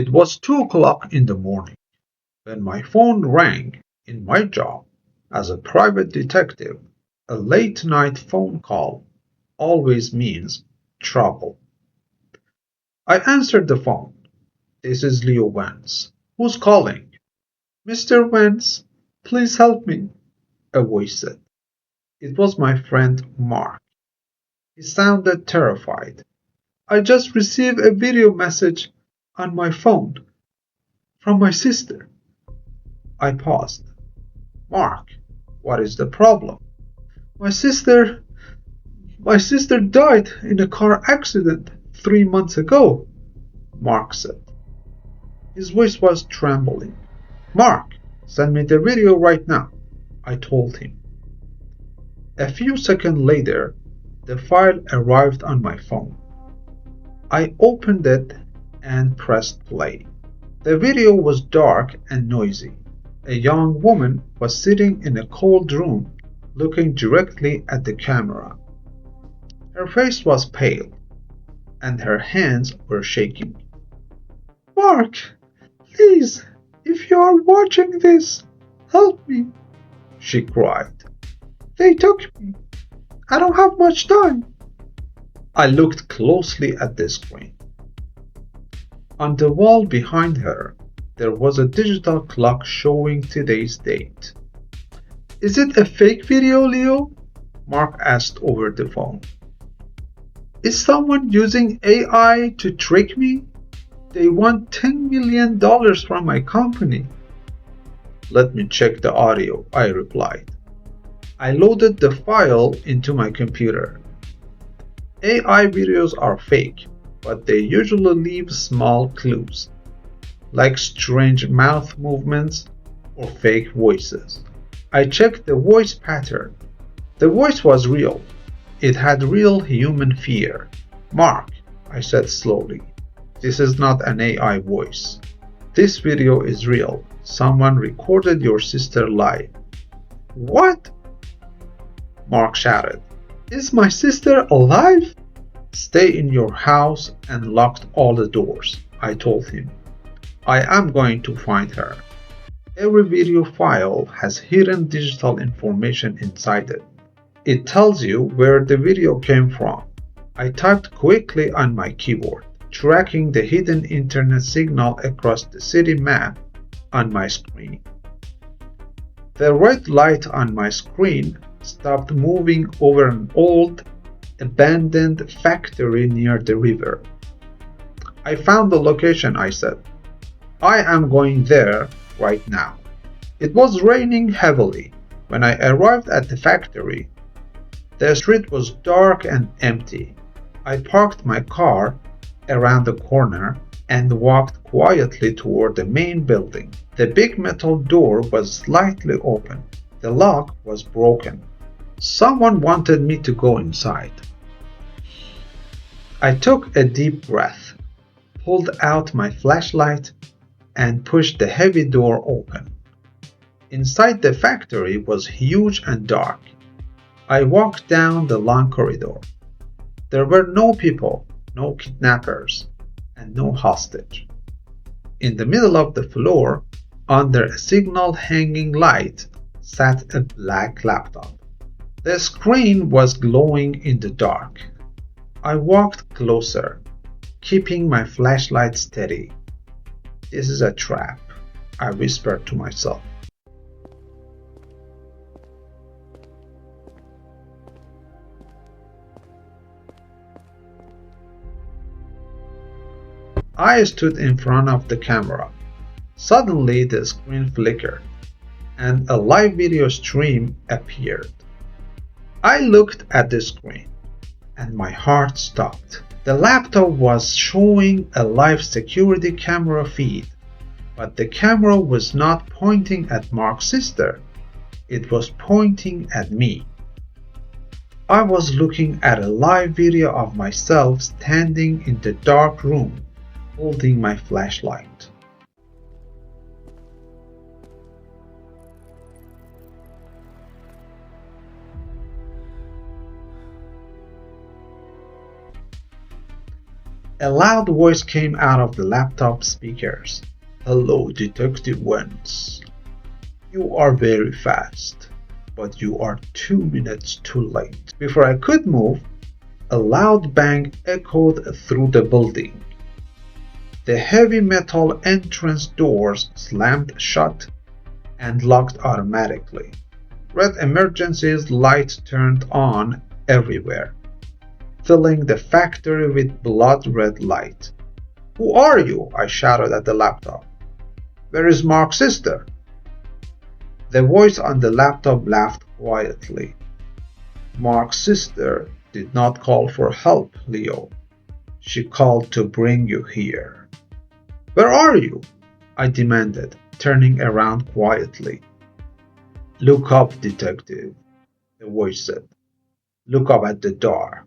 It was 2 o'clock in the morning when my phone rang. In my job as a private detective, a late night phone call always means trouble. I answered the phone. This is Leo Vance. Who's calling? Mr. Vance, please help me, a voice said. It was my friend Mark. He sounded terrified. I just received a video message on my phone from my sister. I paused. Mark, what is the problem? My sister my sister died in a car accident 3 months ago, Mark said. His voice was trembling. Mark, send me the video right now, I told him. A few seconds later, the file arrived on my phone. I opened it and pressed play. The video was dark and noisy. A young woman was sitting in a cold room, looking directly at the camera. Her face was pale, and her hands were shaking. Mark, please, if you are watching this, help me, she cried. They took me. I don't have much time. I looked closely at the screen. On the wall behind her, there was a digital clock showing today's date. Is it a fake video, Leo? Mark asked over the phone. Is someone using AI to trick me? They want $10 million from my company. Let me check the audio, I replied. I loaded the file into my computer. AI videos are fake, but they usually leave small clues, like strange mouth movements or fake voices. I checked the voice pattern. The voice was real. It had real human fear. Mark, I said slowly, this is not an AI voice. This video is real. Someone recorded your sister live. What? Mark shouted. Is my sister alive? Stay in your house and lock all the doors, I told him. I am going to find her. Every video file has hidden digital information inside it. It tells you where the video came from. I typed quickly on my keyboard, tracking the hidden internet signal across the city map on my screen. The red light on my screen stopped moving over an old, abandoned factory near the river. I found the location, I said. I am going there right now. It was raining heavily. When I arrived at the factory, the street was dark and empty. I parked my car around the corner and walked quietly toward the main building. The big metal door was slightly open. The lock was broken. Someone wanted me to go inside. I took a deep breath, pulled out my flashlight, and pushed the heavy door open. Inside the factory was huge and dark. I walked down the long corridor. There were no people, no kidnappers, and no hostage. In the middle of the floor, under a signal hanging light, sat a black laptop. The screen was glowing in the dark. I walked closer, keeping my flashlight steady. This is a trap, I whispered to myself. I stood in front of the camera. Suddenly the screen flickered, and a live video stream appeared. I looked at the screen, and my heart stopped. The laptop was showing a live security camera feed, but the camera was not pointing at Mark's sister. It was pointing at me. I was looking at a live video of myself standing in the dark room, holding my flashlight. A loud voice came out of the laptop speakers. "Hello, Detective Vance. You are very fast, but you are 2 minutes too late." Before I could move, a loud bang echoed through the building. The heavy metal entrance doors slammed shut and locked automatically. Red emergency lights turned on everywhere, filling the factory with blood-red light. "Who are you?" I shouted at the laptop. "Where is Mark's sister?" The voice on the laptop laughed quietly. "Mark's sister did not call for help, Leo. She called to bring you here." "Where are you?" I demanded, turning around quietly. "Look up, detective," the voice said. "Look up at the dark."